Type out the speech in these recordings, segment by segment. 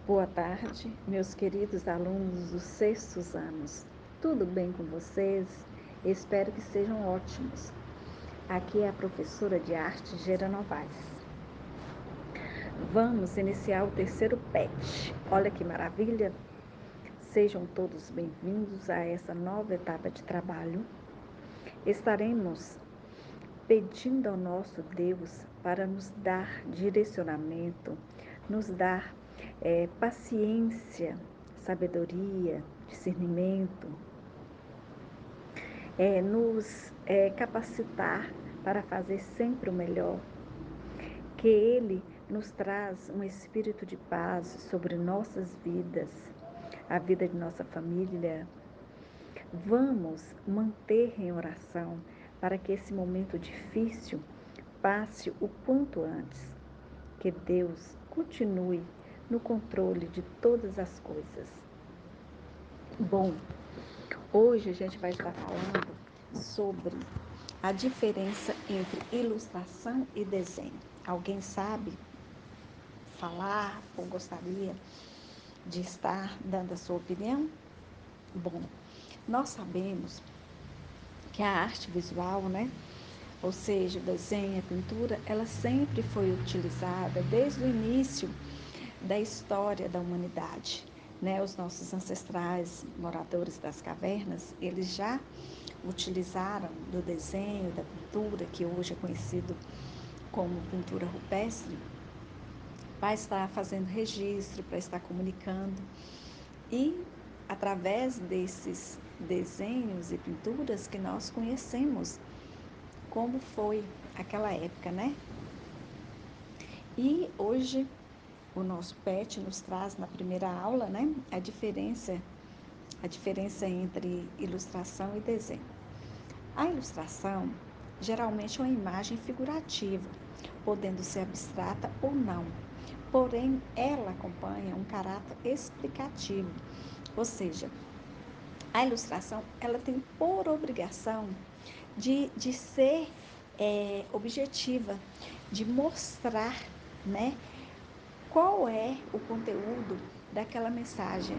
Boa tarde, meus queridos alunos dos sextos anos. Tudo bem com vocês? Espero que sejam ótimos. Aqui é a professora de arte Gera Novaes. Vamos iniciar o terceiro PET. Olha que maravilha! Sejam todos bem-vindos a essa nova etapa de trabalho. Estaremos pedindo ao nosso Deus para nos dar direcionamento, nos dar paciência, sabedoria, discernimento, nos capacitar para fazer sempre o melhor, que Ele nos traz um espírito de paz sobre nossas vidas, a vida de nossa família. Vamos manter em oração para que esse momento difícil passe o quanto antes. Que Deus continue no controle de todas as coisas. Bom, hoje a gente vai estar falando sobre a diferença entre ilustração e desenho. Alguém sabe falar ou gostaria de estar dando a sua opinião? Bom, nós sabemos que a arte visual, né? Ou seja, o desenho, a pintura, ela sempre foi utilizada desde o início da história da humanidade. Né? Os nossos ancestrais, moradores das cavernas, eles já utilizaram do desenho, da pintura, que hoje é conhecido como pintura rupestre, para estar fazendo registro, para estar comunicando. E através desses desenhos e pinturas que nós conhecemos como foi aquela época, né? E hoje o nosso PET nos traz na primeira aula, né, a diferença entre ilustração e desenho. A ilustração geralmente é uma imagem figurativa, podendo ser abstrata ou não. Porém, ela acompanha um caráter explicativo, ou seja, a ilustração ela tem por obrigação de ser objetiva, de mostrar, né, qual é o conteúdo daquela mensagem.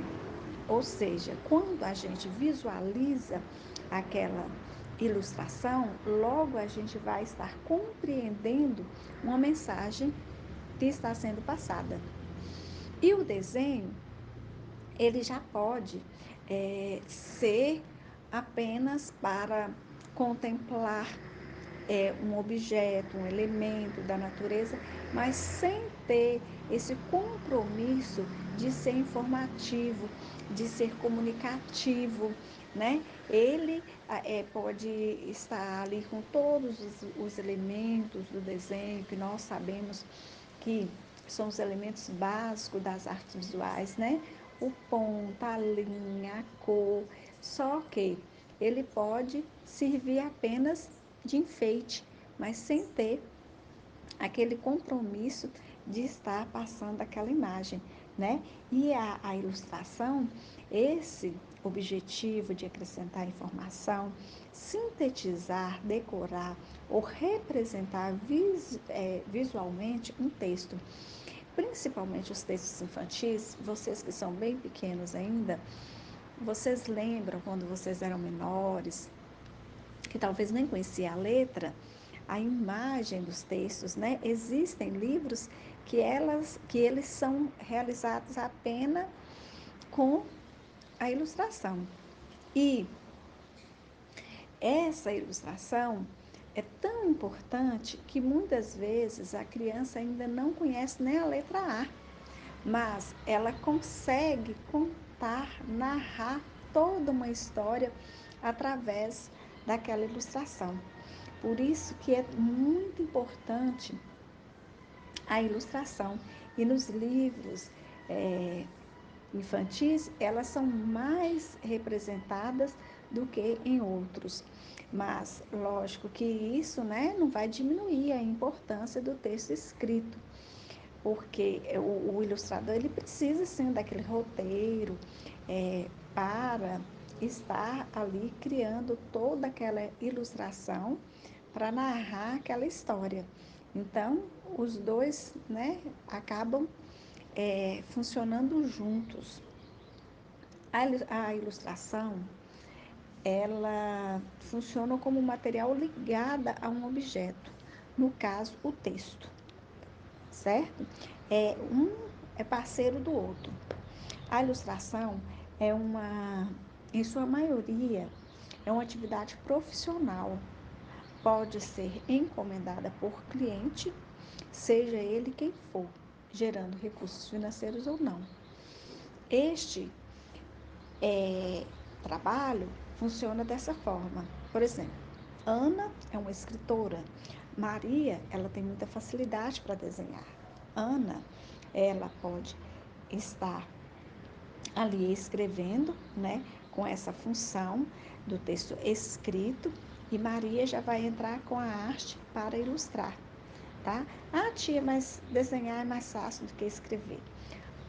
Ou seja, quando a gente visualiza aquela ilustração, logo a gente vai estar compreendendo uma mensagem que está sendo passada. E o desenho, ele já pode ser apenas para contemplar um objeto, um elemento da natureza, mas sem ter esse compromisso de ser informativo, de ser comunicativo, né? Ele pode estar ali com todos os elementos do desenho que nós sabemos que são os elementos básicos das artes visuais, né? O ponto, a linha, a cor, só que ele pode servir apenas de enfeite, mas sem ter aquele compromisso de estar passando aquela imagem, né? E a ilustração, esse objetivo de acrescentar informação, sintetizar, decorar ou representar visualmente um texto. Principalmente os textos infantis, vocês que são bem pequenos ainda, vocês lembram quando vocês eram menores, que talvez nem conhecia a letra, a imagem dos textos, né? Existem livros que eles são realizados apenas com a ilustração. E essa ilustração é tão importante que muitas vezes a criança ainda não conhece nem a letra A, mas ela consegue contar, narrar toda uma história através daquela ilustração. Por isso que é muito importante a ilustração. E nos livros infantis, elas são mais representadas do que em outros. Mas, lógico que isso, né, não vai diminuir a importância do texto escrito, porque o ilustrador ele precisa sim daquele roteiro para estar ali criando toda aquela ilustração para narrar aquela história. Então, os dois, né, acabam funcionando juntos. A ilustração, ela funciona como material ligada a um objeto, no caso, o texto, certo? Um é parceiro do outro. A ilustração em sua maioria, é uma atividade profissional. Pode ser encomendada por cliente, seja ele quem for, gerando recursos financeiros ou não. Este trabalho funciona dessa forma. Por exemplo, Ana é uma escritora. Maria, ela tem muita facilidade para desenhar. Ana, ela pode estar ali escrevendo, né, com essa função do texto escrito, e Maria já vai entrar com a arte para ilustrar, tá? Ah, tia, mas desenhar é mais fácil do que escrever.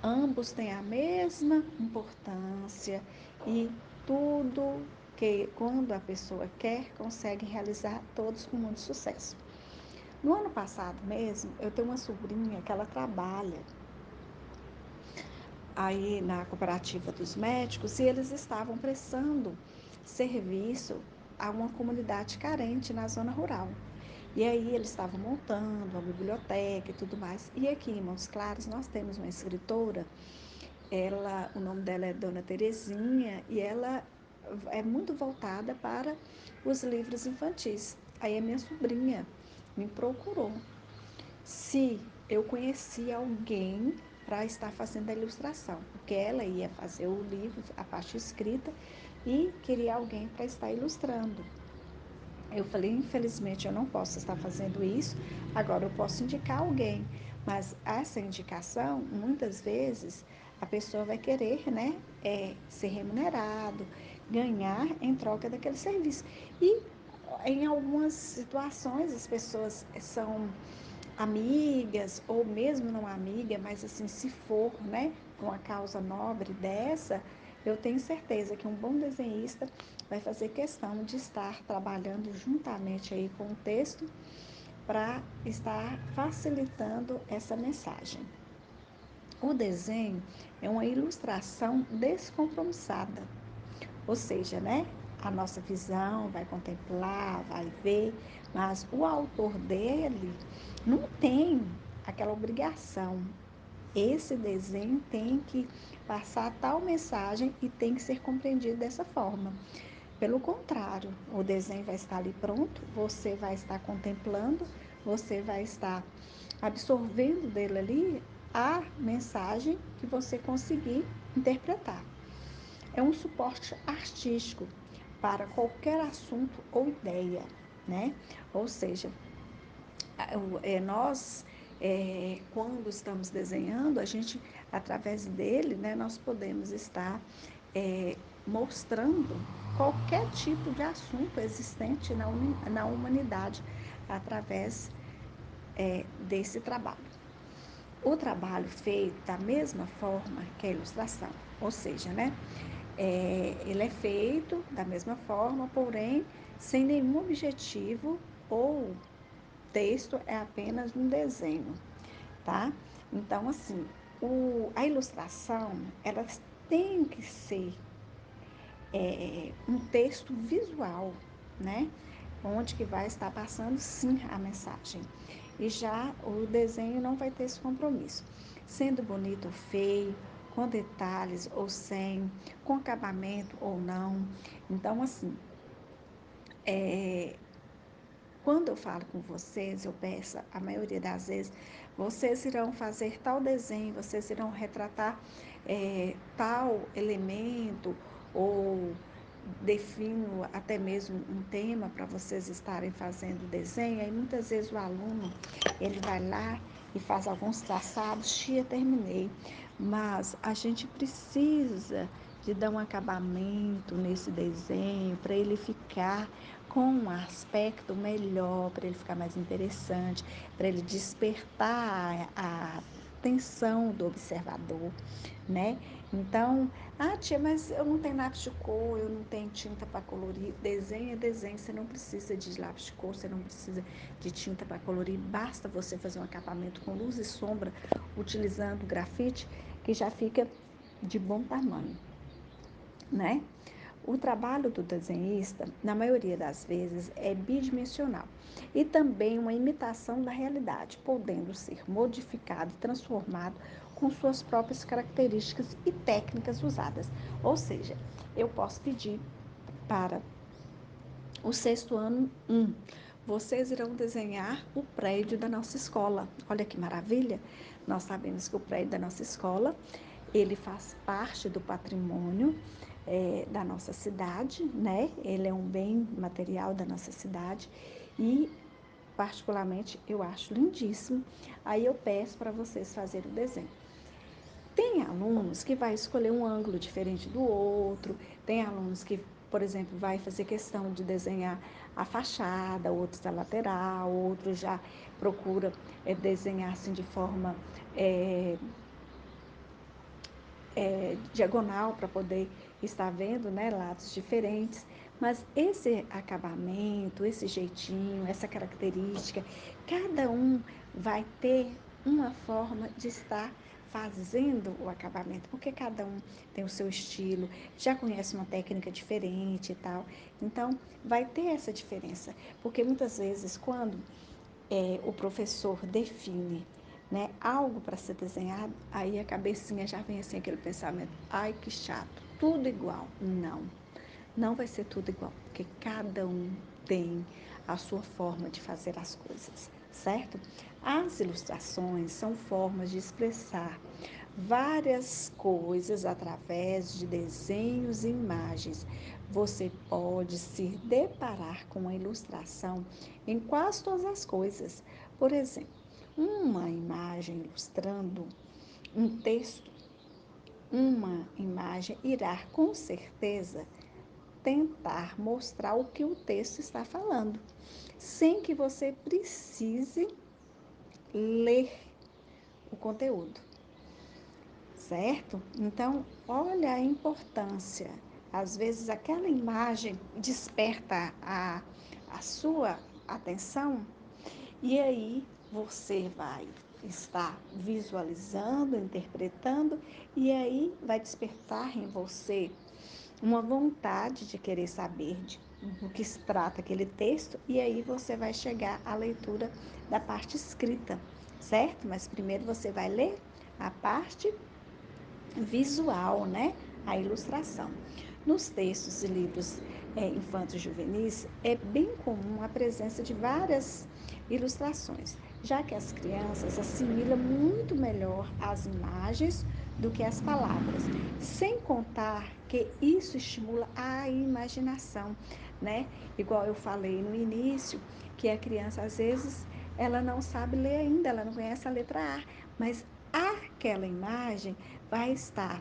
Ambos têm a mesma importância e tudo que quando a pessoa quer, consegue realizar todos com muito sucesso. No ano passado mesmo, eu tenho uma sobrinha que ela trabalha aí na cooperativa dos médicos e eles estavam prestando serviço a uma comunidade carente na zona rural. E aí eles estavam montando uma biblioteca e tudo mais. E aqui em Montes Claros nós temos uma escritora, o nome dela é Dona Terezinha, e ela é muito voltada para os livros infantis. Aí a minha sobrinha me procurou se eu conhecia alguém para estar fazendo a ilustração, porque ela ia fazer o livro, a parte escrita, e queria alguém para estar ilustrando. Eu falei, infelizmente eu não posso estar fazendo isso, agora eu posso indicar alguém, mas essa indicação, muitas vezes, a pessoa vai querer, né, ser remunerado, ganhar em troca daquele serviço. E em algumas situações as pessoas são amigas, ou mesmo não amiga, mas assim, se for, né, uma causa nobre dessa, eu tenho certeza que um bom desenhista vai fazer questão de estar trabalhando juntamente aí com o texto para estar facilitando essa mensagem. O desenho é uma ilustração descompromissada, ou seja, né, a nossa visão vai contemplar, vai ver, mas o autor dele não tem aquela obrigação. Esse desenho tem que passar tal mensagem e tem que ser compreendido dessa forma. Pelo contrário, o desenho vai estar ali pronto, você vai estar contemplando, você vai estar absorvendo dele ali a mensagem que você conseguir interpretar. É um suporte artístico para qualquer assunto ou ideia, né? Ou seja, nós, quando estamos desenhando, a gente, através dele, né, nós podemos estar mostrando qualquer tipo de assunto existente na humanidade através desse trabalho. O trabalho feito da mesma forma que a ilustração, ou seja, né, ele é feito da mesma forma, porém sem nenhum objetivo, ou texto é apenas um desenho, tá? Então, assim, a ilustração, ela tem que ser um texto visual, né? Onde que vai estar passando, sim, a mensagem. E já o desenho não vai ter esse compromisso. Sendo bonito ou feio, com detalhes ou sem, com acabamento ou não. Então, assim, quando eu falo com vocês, eu peço, a maioria das vezes, vocês irão fazer tal desenho, vocês irão retratar tal elemento, ou defino até mesmo um tema para vocês estarem fazendo o desenho. Aí muitas vezes o aluno, ele vai lá e faz alguns traçados, tia, terminei. Mas a gente precisa de dar um acabamento nesse desenho para ele ficar com um aspecto melhor, para ele ficar mais interessante, para ele despertar a atenção do observador, né? Então, tia, mas eu não tenho lápis de cor, eu não tenho tinta para colorir. Desenho é desenho, você não precisa de lápis de cor, você não precisa de tinta para colorir, basta você fazer um acabamento com luz e sombra, utilizando grafite, que já fica de bom tamanho, né? O trabalho do desenhista, na maioria das vezes, é bidimensional e também uma imitação da realidade, podendo ser modificado e transformado com suas próprias características e técnicas usadas. Ou seja, eu posso pedir para o sexto ano 1, vocês irão desenhar o prédio da nossa escola. Olha que maravilha! Nós sabemos que o prédio da nossa escola, ele faz parte do patrimônio da nossa cidade, né? Ele é um bem material da nossa cidade e, particularmente, eu acho lindíssimo. Aí eu peço para vocês fazerem o desenho. Tem alunos que vai escolher um ângulo diferente do outro, tem alunos que, por exemplo, vai fazer questão de desenhar a fachada, outros a lateral, outros já procura desenhar assim de forma diagonal para poder estar vendo, né, lados diferentes. Mas esse acabamento, esse jeitinho, essa característica, cada um vai ter uma forma de estar fazendo o acabamento, porque cada um tem o seu estilo, já conhece uma técnica diferente e tal. Então, vai ter essa diferença, porque muitas vezes quando o professor define, né, algo para ser desenhado, aí a cabecinha já vem assim aquele pensamento, ai que chato, tudo igual. Não, não vai ser tudo igual, porque cada um tem a sua forma de fazer as coisas, certo? As ilustrações são formas de expressar várias coisas através de desenhos e imagens. Você pode se deparar com a ilustração em quase todas as coisas. Por exemplo, uma imagem ilustrando um texto, uma imagem irá com certeza tentar mostrar o que o texto está falando, sem que você precise ler o conteúdo, certo? Então, olha a importância. Às vezes, aquela imagem desperta a sua atenção e aí você vai estar visualizando, interpretando e aí vai despertar em você uma vontade de querer saber do que se trata aquele texto e aí você vai chegar à leitura da parte escrita, certo? Mas primeiro você vai ler a parte visual, né? A ilustração. Nos textos e livros infantos juvenis, é bem comum a presença de várias ilustrações, já que as crianças assimilam muito melhor as imagens do que as palavras, sem contar que isso estimula a imaginação, né? Igual eu falei no início, que a criança às vezes ela não sabe ler ainda, ela não conhece a letra A, mas aquela imagem vai estar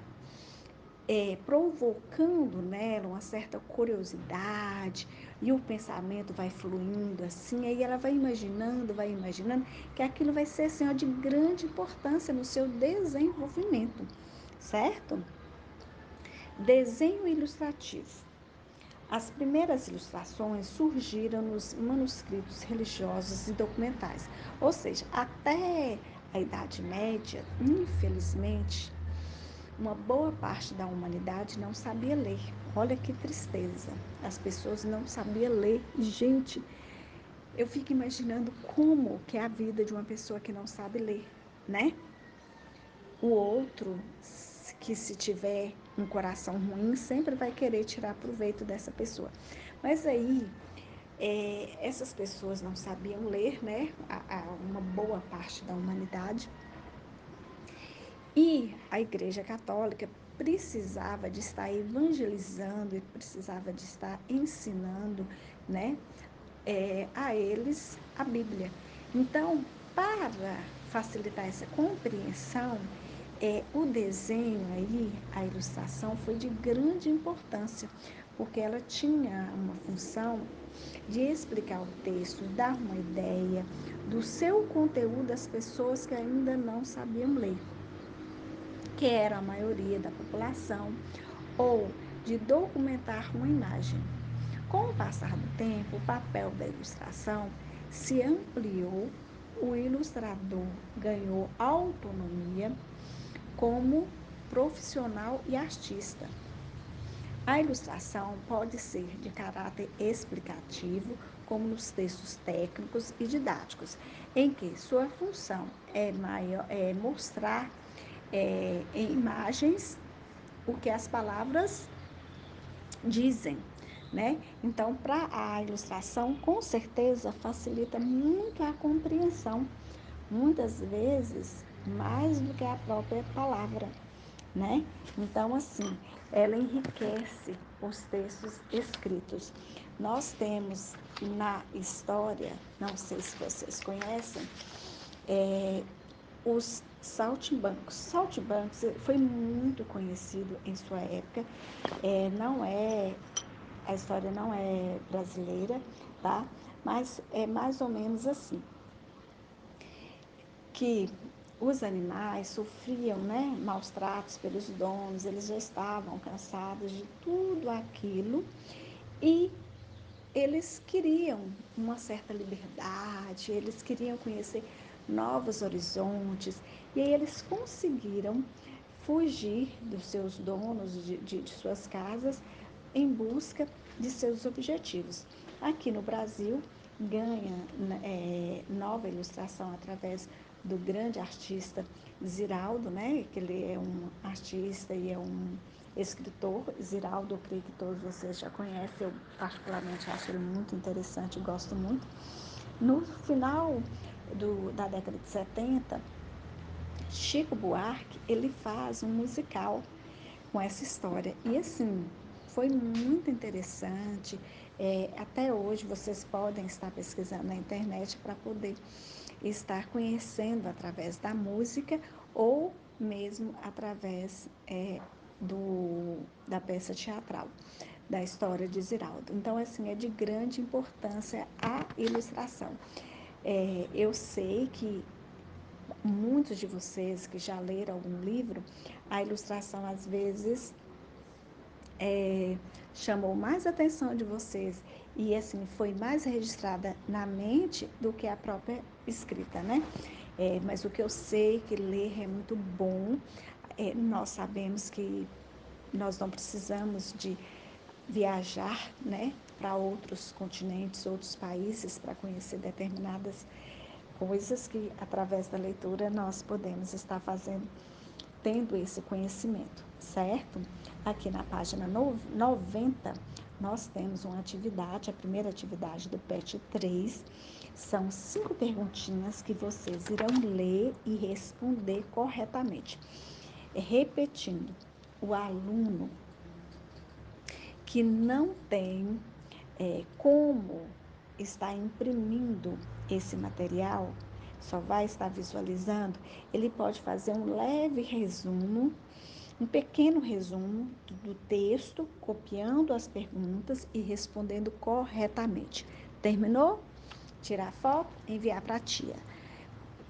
provocando nela uma certa curiosidade e o pensamento vai fluindo assim, aí ela vai imaginando que aquilo vai ser assim, ó, de grande importância no seu desenvolvimento, certo? Desenho ilustrativo. As primeiras ilustrações surgiram nos manuscritos religiosos e documentais, ou seja, até a Idade Média, infelizmente, uma boa parte da humanidade não sabia ler. Olha que tristeza. As pessoas não sabiam ler. E, gente, eu fico imaginando como que é a vida de uma pessoa que não sabe ler, né? O outro, que se tiver um coração ruim, sempre vai querer tirar proveito dessa pessoa. Mas aí, essas pessoas não sabiam ler, né? Uma boa parte da humanidade. E a Igreja Católica precisava de estar evangelizando e precisava de estar ensinando, né, a eles a Bíblia. Então, para facilitar essa compreensão, o desenho aí, a ilustração foi de grande importância, porque ela tinha uma função de explicar o texto, dar uma ideia do seu conteúdo às pessoas que ainda não sabiam ler, que era a maioria da população, ou de documentar uma imagem. Com o passar do tempo, o papel da ilustração se ampliou, o ilustrador ganhou autonomia como profissional e artista. A ilustração pode ser de caráter explicativo, como nos textos técnicos e didáticos, em que sua função é mostrar em imagens o que as palavras dizem, né? Então, para a ilustração, com certeza facilita muito a compreensão, muitas vezes mais do que a própria palavra, né? Então, assim, ela enriquece os textos escritos. Nós temos na história, não sei se vocês conhecem, os saltimbancos. Saltimbancos foi muito conhecido em sua época. Não é, a história não é brasileira, tá? Mas é mais ou menos assim, que os animais sofriam, né, maus tratos pelos donos, eles já estavam cansados de tudo aquilo e eles queriam uma certa liberdade, eles queriam conhecer novos horizontes, e aí eles conseguiram fugir dos seus donos, de suas casas, em busca de seus objetivos. Aqui no Brasil, ganha nova ilustração através do grande artista Ziraldo, né? Que ele é um artista e é um escritor. Ziraldo, eu creio que todos vocês já conhecem, eu particularmente acho ele muito interessante, gosto muito. No final da década de 70, Chico Buarque, ele faz um musical com essa história. E assim, foi muito interessante. Até hoje vocês podem estar pesquisando na internet para poder estar conhecendo através da música ou mesmo através da peça teatral, da história de Ziraldo. Então, assim, é de grande importância a ilustração. Eu sei que muitos de vocês que já leram algum livro, a ilustração às vezes chamou mais a atenção de vocês e assim foi mais registrada na mente do que a própria escrita, né? Mas o que eu sei que ler é muito bom. Nós sabemos que nós não precisamos de viajar, né, para outros continentes, outros países para conhecer determinadas coisas que através da leitura nós podemos estar fazendo, tendo esse conhecimento, certo? Aqui na página 90, nós temos uma atividade, a primeira atividade do PET 3, são 5 perguntinhas que vocês irão ler e responder corretamente. Repetindo, o aluno que não tem como está imprimindo esse material, só vai estar visualizando, ele pode fazer um leve resumo, um pequeno resumo do texto, copiando as perguntas e respondendo corretamente. Terminou? Tirar foto, enviar para a tia.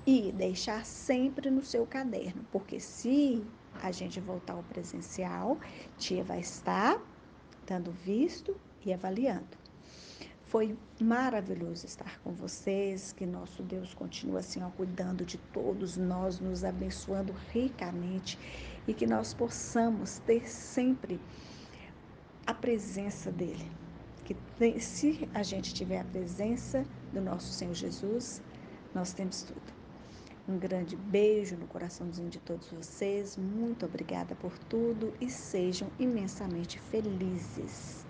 E deixar sempre no seu caderno, porque se a gente voltar ao presencial, tia vai estar dando visto e avaliando. Foi maravilhoso estar com vocês, que nosso Deus continue assim, ó, cuidando de todos nós, nos abençoando ricamente e que nós possamos ter sempre a presença dEle. Se a gente tiver a presença do nosso Senhor Jesus, nós temos tudo. Um grande beijo no coraçãozinho de todos vocês, muito obrigada por tudo e sejam imensamente felizes.